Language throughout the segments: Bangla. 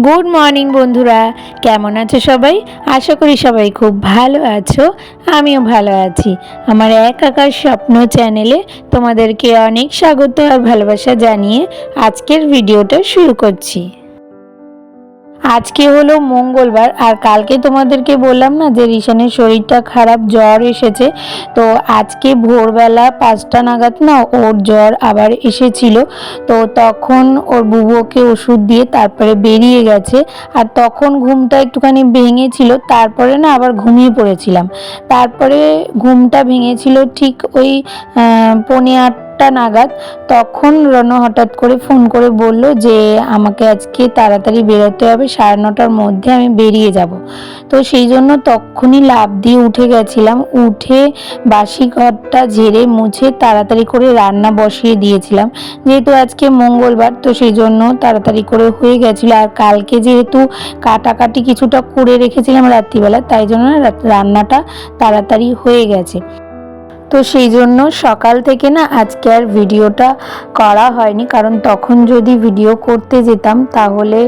গুড মর্নিং বন্ধুরা, কেমন আছো সবাই? আশা করি সবাই খুব ভালো আছো। আমিও ভালো আছি। আমার এক আকাশ স্বপ্ন চ্যানেলে তোমাদেরকে অনেক স্বাগত আর ভালোবাসা জানিয়ে আজকের ভিডিওটা শুরু করছি। আজকে হলো মঙ্গলবার, আর কালকে তোমাদেরকে বললাম না যে রিশানের শরীরটা খারাপ, জ্বর এসেছে। তো আজকে ভোরবেলা 5টা নাগাদ না ওর জ্বর আবার এসেছিল। তো তখন ওর বুবুকে ওষুধ দিয়ে তারপরে বেরিয়ে গেছে। আর তখন ঘুমটা একটুখানি ভেঙেছিল, তারপরে না আবার ঘুমিয়ে পড়েছিলাম। তারপরে ঘুমটা ভেঙেছিল ঠিক ওই 8:45 নাগাদ। তখন রণ হঠাৎ করে ফোন করে বলল যে আমাকে আজকে তাড়াতাড়ি বেরোতে হবে, 9:30টার মধ্যে আমি বেরিয়ে যাব। তো সেই জন্য তখনই লাফ দিয়ে উঠে গেছিলাম। উঠে বাসি ঘরটা ঝেড়ে মুছে তাড়াতাড়ি করে রান্না বসিয়ে দিয়েছিলাম। যেহেতু আজকে মঙ্গলবার, তো সেই জন্য তাড়াতাড়ি করে হয়ে গেছিলো। আর কালকে যেহেতু কাটাকাটি কিছুটা করে রেখেছিলাম রাত্রিবেলা, তাই জন্য রান্নাটা তাড়াতাড়ি হয়ে গেছে। তো সেই জন্য সকাল থেকে না আজকে আর ভিডিওটা করা হয়নি, কারণ তখন যদি ভিডিও করতে যেতাম তাহলে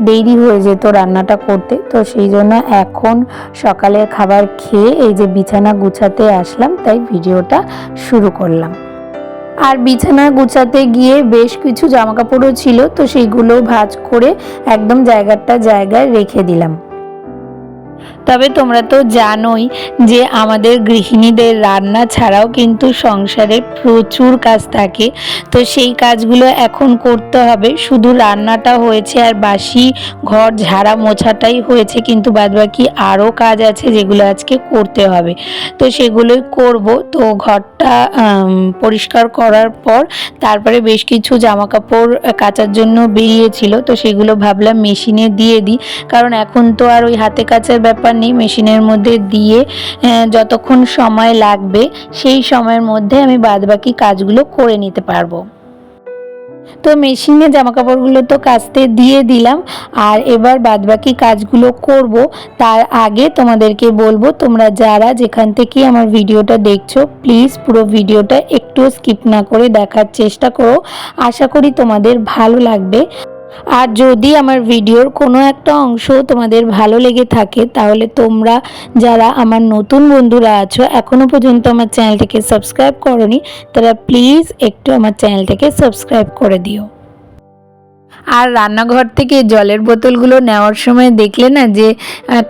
দেরি হয়ে যেত রান্নাটা করতে। তো সেই জন্য এখন সকালের খাবার খেয়ে এই যে বিছানা গুছাতে আসলাম, তাই ভিডিওটা শুরু করলাম। আর বিছানা গুছাতে গিয়ে বেশ কিছু জামাকাপড়ও ছিল, তো সেইগুলো ভাঁজ করে একদম জায়গায় রেখে দিলাম। তবে তোমরা তো জানোই যে আমাদের গৃহিণীদের রান্না ছাড়াও কিন্তু সংসারে প্রচুর কাজ থাকে। তো সেই কাজগুলো এখন করতে হবে। শুধু রান্নাটা হয়েছে আর বাসি ঘর ঝাড়া মোছাটাই হয়েছে, কিন্তু বাদবাকি আরও কাজ আছে যেগুলো আজকে করতে হবে। তো সেগুলোই করব। তো ঘরটা পরিষ্কার করার পর তারপরে বেশ কিছু জামাকাপড় কাচার জন্য বেরিয়েছিল, তো সেগুলো ভাবলাম মেশিনে দিয়ে দিই, কারণ এখন তো আর ওই হাতে কাচার ব্যাপার নেই। মেশিনের মধ্যে দিয়ে যতক্ষণ সময় লাগবে সেই সময়ের মধ্যে আমি বাদবাকি কাজগুলো করে নিতে পারবো। তো মেশিনে জামাকাপড়গুলো তো কাচতে দিয়ে দিলাম, আর এবার বাদবাকি কাজগুলো করব। তার আগে তোমাদেরকে বলবো, তোমরা যারা যেখান থেকে আমার ভিডিওটা দেখছো, প্লিজ পুরো ভিডিওটা একটু স্কিপ না করে দেখার চেষ্টা করো। আশা করি তোমাদের ভালো লাগবে। আর যদি আমার ভিডিওর কোনো একটা অংশ তোমাদের ভালো লেগে থাকে, তাহলে তোমরা যারা আমার নতুন বন্ধুরা আছো, এখনও পর্যন্ত আমার চ্যানেলটাকে সাবস্ক্রাইব করোনি, তারা প্লিজ একটু আমার চ্যানেলটাকে সাবস্ক্রাইব করে দিও। আর রান্নাঘর থেকে জলের বোতলগুলো নেওয়ার সময় দেখলে না যে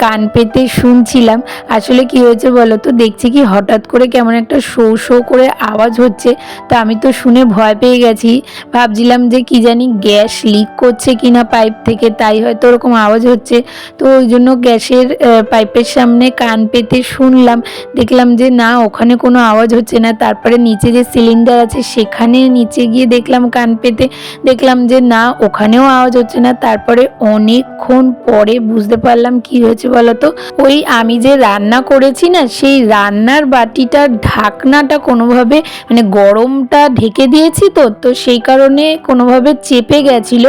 কান পেতে শুনছিলাম। আসলে কি হয়েছে বলো তো, দেখছি কি হঠাৎ করে কেমন একটা শো শো করে আওয়াজ হচ্ছে। তো আমি তো শুনে ভয় পেয়ে গেছি, ভাবছিলাম যে কি জানি গ্যাস লিক করছে কিনা পাইপ থেকে, তাই হয়তো ওরকম আওয়াজ হচ্ছে। তো ওই জন্য গ্যাসের পাইপের সামনে কান পেতে শুনলাম, দেখলাম যে না, ওখানে কোনো আওয়াজ হচ্ছে না। তারপরে নিচে যে সিলিন্ডার আছে সেখানে নিচে গিয়ে দেখলাম কান পেতে, দেখলাম যে না, ওখানেও আওয়াজ হচ্ছে না। তারপরে অনেকক্ষণ পরে বুঝতে পারলাম কি হয়েছে বলতো, ওই আমি যে রান্না করেছি না, সেই রান্নার বাটিটার ঢাকনাটা কোনোভাবে মানে গরমটা ঢেকে দিয়েছি, তো সেই কারণে কোনোভাবে চেপে গেছিল।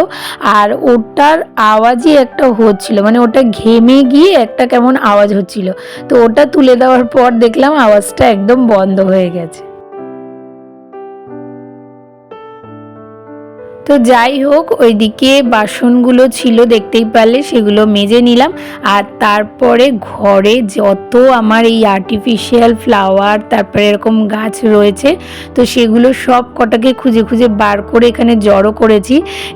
আর ওটার আওয়াজই একটা হচ্ছিল, মানে ওটা ঘেমে গিয়ে একটা কেমন আওয়াজ হচ্ছিল। তো ওটা তুলে দেওয়ার পর দেখলাম আওয়াজটা একদম বন্ধ হয়ে গেছে। তো যাই হোক, ওইদিকে বাসনগুলো ছিল দেখতেই পারলে, সেগুলো মেজে নিলাম। আর তারপরে ঘরে যত আমার এই আর্টিফিশিয়াল ফ্লাওয়ার, তারপরে এরকম গাছ রয়েছে, তো সেগুলো সব কটাকে খুঁজে খুঁজে বার করে এখানে জড়ো করেছি।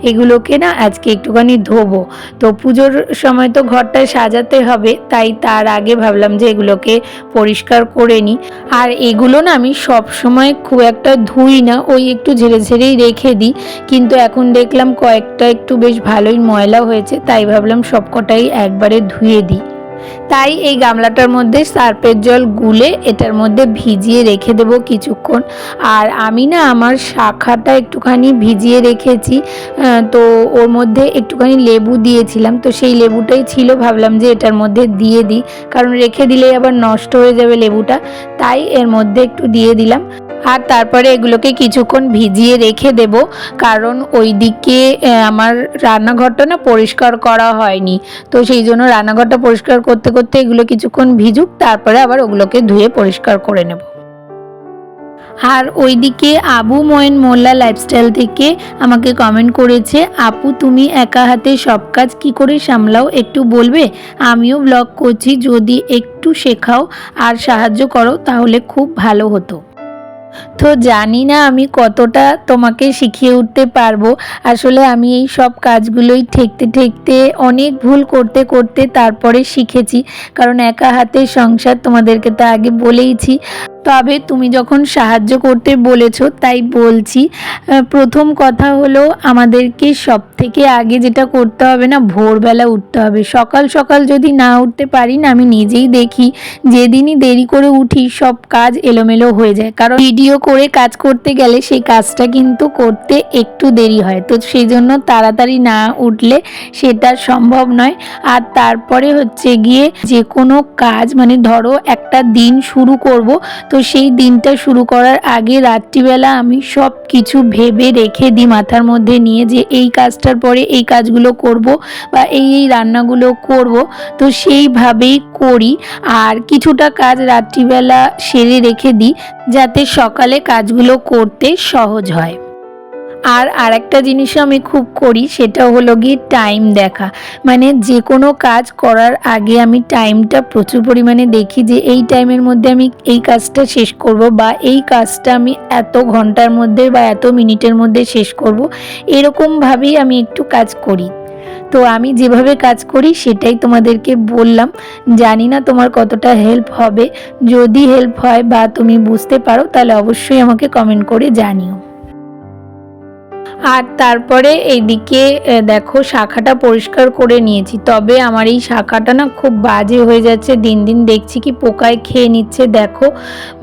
এগুলোকে না আজকে একটুখানি ধোবো। তো পুজোর সময় তো ঘরটা সাজাতে হবে, তাই তার আগে ভাবলাম যে এগুলোকে পরিষ্কার করে নিই। আর এগুলো না আমি সব সময় খুব একটা ধুই না, ওই একটু ঝেড়ে ঝেড়েই রেখে দিই। কিন্তু এখন দেখলাম কয়েকটা একটু বেশ ভালোই ময়লা হয়েছে, তাই ভাবলাম সবকটাই একবারে ধুয়ে দিই। তাই এই গামলাটার মধ্যে সার্ফের জল গুলে এটার মধ্যে ভিজিয়ে রেখে দেব কিছুক্ষণ। আর আমি না আমার শাখাটা একটুখানি ভিজিয়ে রেখেছি, তো ওর মধ্যে একটুখানি লেবু দিয়েছিলাম, তো সেই লেবুটাই ছিল, ভাবলাম যে এটার মধ্যে দিয়ে দিই, কারণ রেখে দিলেই আবার নষ্ট হয়ে যাবে লেবুটা, তাই এর মধ্যে একটু দিয়ে দিলাম। আর তারপরে এগুলোকে কিছুক্ষণ ভিজিয়ে রেখে দেব, কারণ ওই দিকে আমার রান্নাঘরটা না পরিষ্কার করা হয়নি। তো সেই জন্য রান্নাঘরটা পরিষ্কার করতে করতে এগুলো কিছুক্ষণ ভিজুক, তারপরে আবার ওগুলোকে ধুয়ে পরিষ্কার করে নেব। আর ওইদিকে আবু ময়েন মোল্লা লাইফস্টাইল থেকে আমাকে কমেন্ট করেছে, আপু তুমি একা হাতে সব কাজ কি করে সামলাও একটু বলবে? আমিও ব্লগ করছি, যদি একটু শেখাও আর সাহায্য করো তাহলে খুব ভালো হতো। তো জানি না আমি কতটা তোমাকে শিখিয়ে উঠতে পারবো। আসলে আমি এই সব কাজগুলোই ঠেকতে ঠেকতে অনেক ভুল করতে করতে তারপরে শিখেছি, কারণ একা হাতে সংসার তোমাদেরকে তো আগে বলেইছি। তবে তুমি যখন সাহায্য করতে বলেছো তাই বলছি। প্রথম কথা হলো, আমাদেরকে সব থেকে আগে যেটা করতে হবে না, ভোরবেলা উঠতে হবে। সকাল সকাল যদি না উঠতে পারি না, আমি নিজেই দেখি যেদিনই দেরি করে উঠি সব কাজ এলোমেলো হয়ে যায়, কারণ ভিডিও করে কাজ করতে গেলে সেই কাজটা কিন্তু করতে একটু দেরি হয়। তো সেই জন্য তাড়াতাড়ি না উঠলে সেটা সম্ভব নয়। আর তারপরে হচ্ছে গিয়ে যে কোনো কাজ, মানে ধরো একটা দিন শুরু করব, তো সেই দিনটা শুরু করার আগে রাত্রিবেলা আমি সব কিছু ভেবে রেখে দিই মাথার মধ্যে নিয়ে, যে এই কাজটার পরে এই কাজগুলো করব বা এই রান্নাগুলো করব। তো সেইভাবেই করি। আর কিছুটা কাজ রাত্রিবেলা সেরে রেখে দিই, যাতে সকালে কাজগুলো করতে সহজ হয়। আর আরেকটা জিনিসও আমি খুব করি, সেটা হলো গিয়ে টাইম দেখা। মানে যে কোনো কাজ করার আগে আমি টাইমটা প্রচুর পরিমাণে দেখি, যে এই টাইমের মধ্যে আমি এই কাজটা শেষ করব বা এই কাজটা আমি এত ঘন্টার মধ্যে বা এত মিনিটের মধ্যে শেষ করব। এরকমভাবেই আমি একটু কাজ করি। তো আমি যেভাবে কাজ করি সেটাই তোমাদেরকে বললাম। জানি না তোমার কতটা হেল্প হবে। যদি হেল্প হয় বা তুমি বুঝতে পারো তাহলে অবশ্যই আমাকে কমেন্ট করে জানিও। আর তারপরে এইদিকে দেখো শাখাটা পরিষ্কার করে নিয়েছি, তবে আমার এই শাখাটা না খুব বাজে হয়ে যাচ্ছে। দিন দিন দেখছি কি পোকায় খেয়ে নিচ্ছে, দেখো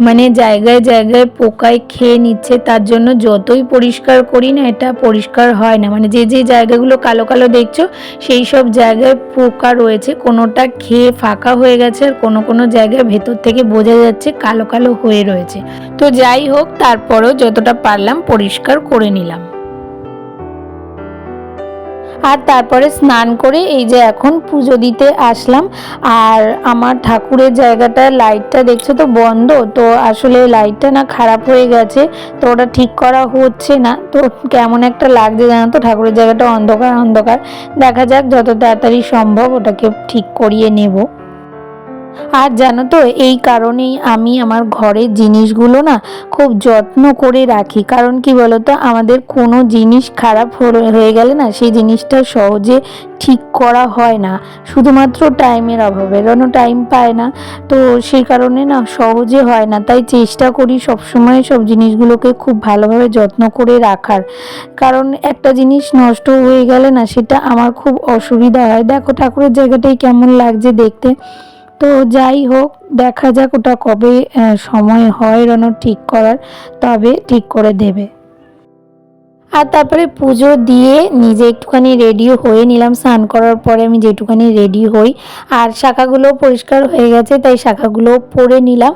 মানে জায়গায় জায়গায় পোকায় খেয়ে নিচ্ছে। তার জন্য যতই পরিষ্কার করি না, এটা পরিষ্কার হয় না। মানে যে যে জায়গাগুলো কালো কালো দেখছো সেই সব জায়গায় পোকা রয়েছে, কোনোটা খেয়ে ফাঁকা হয়ে গেছে, আর কোনো কোনো জায়গায় ভেতর থেকে বোঝা যাচ্ছে কালো কালো হয়ে রয়েছে। তো যাই হোক, তারপরেও যতটা পারলাম পরিষ্কার করে নিলাম। আর তারপরে স্নান করে এই যে এখন পুজো দিতে আসলাম। আর আমার ঠাকুরের জায়গাটা লাইটটা দেখছো তো বন্ধ, তো আসলে লাইটটা না খারাপ হয়ে গেছে, তো ওটা ঠিক করা হচ্ছে না। তো কেমন একটা লাগছে জানো তো, ঠাকুরের জায়গাটা অন্ধকার অন্ধকার। দেখা যাক যত তাড়াতাড়ি সম্ভব ওটাকে ঠিক করিয়ে নেব। আর জানো তো, এই কারণেই আমি আমার ঘরের জিনিসগুলো না খুব যত্ন করে রাখি। কারণ কি বলতো, আমাদের কোনো জিনিস খারাপ হয়ে গেলে না সেই জিনিসটা সহজে ঠিক করা হয় না, শুধুমাত্র টাইমের অভাবে। কারণ টাইম পায় না, তো সেই কারণে না সহজে হয় না। তাই চেষ্টা করি সবসময় সব জিনিসগুলোকে খুব ভালোভাবে যত্ন করে রাখার। কারণ একটা জিনিস নষ্ট হয়ে গেলে না সেটা আমার খুব অসুবিধা হয়। দেখো ঠাকুরের জায়গাটাই কেমন লাগছে দেখতে। তো যাই হোক, দেখা যাক ওটা কবে সময় হয় রনো ঠিক করার, তবে ঠিক করে দেবে। আর তারপরে পুজো দিয়ে নিজে একটুখানি রেডি হয়ে নিলাম। স্নান করার পরে আমি যেটুখানি রেডি হই, আর শাখাগুলো পরিষ্কার হয়ে গেছে তাই শাখাগুলো পরে নিলাম।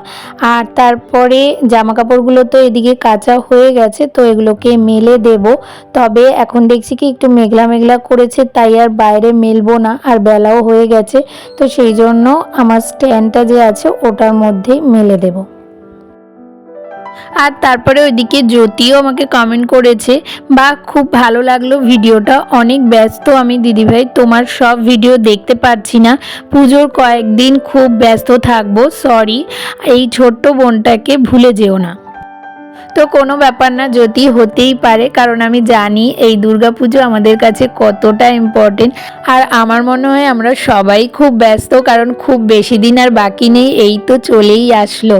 আর তারপরে জামা কাপড়গুলো তো এদিকে কাঁচা হয়ে গেছে, তো এগুলোকে মেলে দেব। তবে এখন দেখছি কি একটু মেঘলা মেঘলা করেছে, তাই আর বাইরে মেলবো না, আর বেলাও হয়ে গেছে। তো সেই জন্য আমার স্ট্যান্ডটা যে আছে ওটার মধ্যেই মেলে দেবো। আর তারপরে ওইদিকে জ্যোতিও আমাকে কমেন্ট করেছে, বা খুব ভালো লাগলো ভিডিওটা, অনেক ব্যস্ত আমি দিদিভাই, তোমার সব ভিডিও দেখতে পাচ্ছি না, পুজোর কয়েকদিন খুব ব্যস্ত থাকবো, সরি, এই ছোট্ট বোনটাকে ভুলে যেও না। তো কোনো ব্যাপার না, যদি হতেই পারে, কারণ আমি জানি এই দুর্গাপুজো আমাদের কাছে কতটা ইম্পর্টেন্ট। আর আমার মনে হয় আমরা সবাই খুব ব্যস্ত, কারণ খুব বেশি দিন আর বাকি নেই, এই তো চলেই আসলো।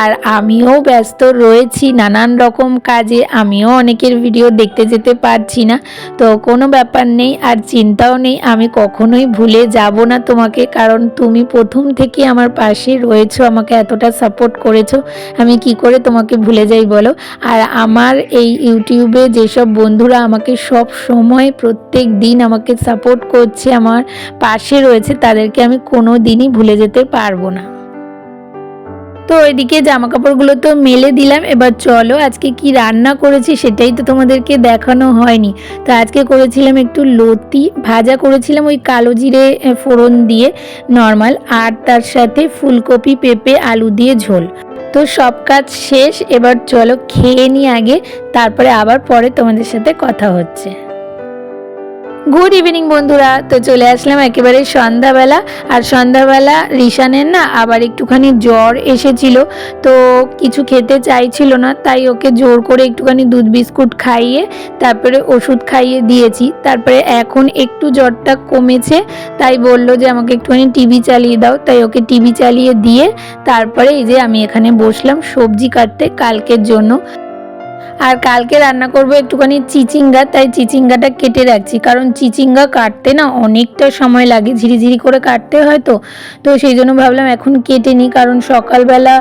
আর আমিও ব্যস্ত রয়েছি নানান রকম কাজে, আমিও অনেকের ভিডিও দেখতে যেতে পারছি না। তো কোনো ব্যাপার নেই, আর চিন্তাও নেই, আমি কখনোই ভুলে যাব না তোমাকে, কারণ তুমি প্রথম থেকে আমার পাশে রয়েছো, আমাকে এতটা সাপোর্ট করেছো, আমি কি করে তোমাকে ভুলে যাই বলো। আর আমার এই ইউটিউবে যেসব বন্ধুরা আমাকে সব সময় প্রত্যেক দিন আমাকে সাপোর্ট করছে, আমার পাশে রয়েছে, তাদেরকে আমি কোনো দিনই ভুলে যেতে পারবো না। তো ওইদিকে জামা কাপড়গুলো তো মেলে দিলাম। এবার চলো আজকে কি রান্না করেছি সেটাই তো তোমাদেরকে দেখানো হয়নি। তো আজকে করেছিলাম একটু লতি ভাজা, করেছিলাম ওই কালো জিরে ফোড়ন দিয়ে নর্মাল, আর তার সাথে ফুলকপি পেঁপে আলু দিয়ে ঝোল। তো সব কাজ শেষ, এবার চলো খেয়ে নিই আগে, তারপরে আবার পরে তোমাদের সাথে কথা হচ্ছে। গুড ইভিনিং বন্ধুরা, তো চলে আসলাম একেবারে সন্ধ্যাবেলা। আর সন্ধ্যাবেলা রিশানের না আবার একটুখানি জ্বর এসেছিল, তো কিছু খেতে চাইছিল না, তাই ওকে জোর করে একটুখানি দুধ বিস্কুট খাইয়ে তারপরে ওষুধ খাইয়ে দিয়েছি। তারপরে এখন একটু জ্বরটা কমেছে, তাই বলল যে আমাকে একটুখানি টিভি চালিয়ে দাও, তাই ওকে টিভি চালিয়ে দিয়ে তারপরে এই যে আমি এখানে বসলাম সবজি কাটতে কালকের জন্য। আর কালকে রান্না করব একটুখানি চিচিঙ্গা, তাই চিচিঙ্গাটা কেটে রাখছি, কারণ চিচিঙ্গা কাটতে না অনেকটা সময় লাগে, ঝিরিঝিরি করে কাটতে হয়, তো সেই জন্য ভাবলাম এখন কেটে নিই, কারণ সকালবেলা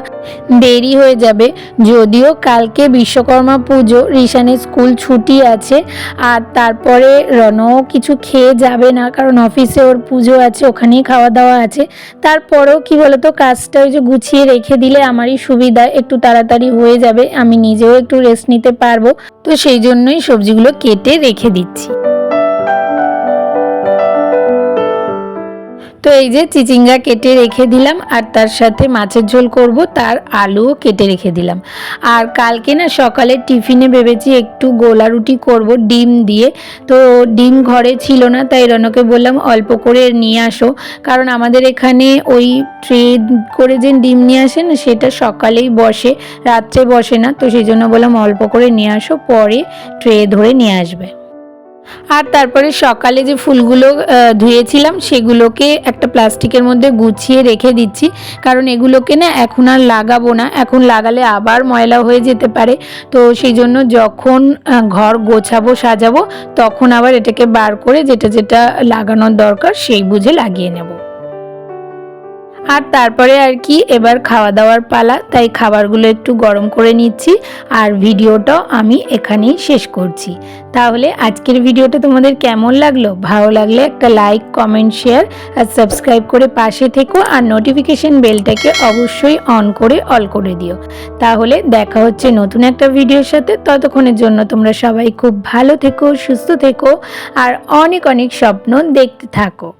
দেরি হয়ে যাবে। যদিও কালকে বিশ্বকর্মা পুজো, রিশানের স্কুল ছুটি আছে, আর তারপরে রনও কিছু খেয়ে যাবে না, কারণ অফিসে ওর পুজো আছে, ওখানেই খাওয়া দাওয়া আছে। তারপরেও কি বলতো, কাজটা ওই যে গুছিয়ে রেখে দিলে আমারই সুবিধা, একটু তাড়াতাড়ি হয়ে যাবে, আমি নিজেও একটু রেস্ট নিতে পারবো। তো সেই জন্যই সবজিগুলো কেটে রেখে দিচ্ছি। তো এই যে চিচিঙ্গা কেটে রেখে দিলাম, আর তার সাথে মাছের ঝোল করব, তার আলুও কেটে রেখে দিলাম। আর কালকে না সকালে টিফিনে ভেবেছি একটু গোলা রুটি করব ডিম দিয়ে, তো ডিম ঘরে ছিল না, তাই রনকে বললাম অল্প করে নিয়ে আসো, কারণ আমাদের এখানে ওই ট্রে করে যে ডিম নিয়ে আসে না, সেটা সকালেই বসে, রাত্রে বসে না, তো সেই জন্য বললাম অল্প করে নিয়ে আসো, পরে ট্রে ধরে নিয়ে আসবে। আর তারপরে সকালে যে ফুলগুলো ধুয়েছিলাম সেগুলোকে একটা প্লাস্টিকের মধ্যে গুছিয়ে রেখে দিচ্ছি, কারণ এগুলোকে না এখন আর লাগাবো না, এখন লাগালে আবার ময়লা হয়ে যেতে পারে, তো সেই জন্য যখন ঘর গোছাবো সাজাবো তখন আবার এটাকে বার করে যেটা যেটা লাগানোর দরকার সেই বুঝে লাগিয়ে নেব। আর তারপরে আর কি এবার খাওয়া দাওয়ার পালা, তাই খাবারগুলো একটু গরম করে নিচ্ছি, আর ভিডিওটাও আমি এখানেই শেষ করছি। তাহলে আজকের ভিডিওটা তোমাদের কেমন লাগলো? ভালো লাগলে একটা লাইক, কমেন্ট, শেয়ার আর সাবস্ক্রাইব করে পাশে থেকো, আর নোটিফিকেশন বেলটাকে অবশ্যই অন করে অল করে দিও। তাহলে দেখা হচ্ছে নতুন একটা ভিডিওর সাথে, ততক্ষণের জন্য তোমরা সবাই খুব ভালো থেকো, সুস্থ থেকো, আর অনেক অনেক স্বপ্ন দেখতে থাকো।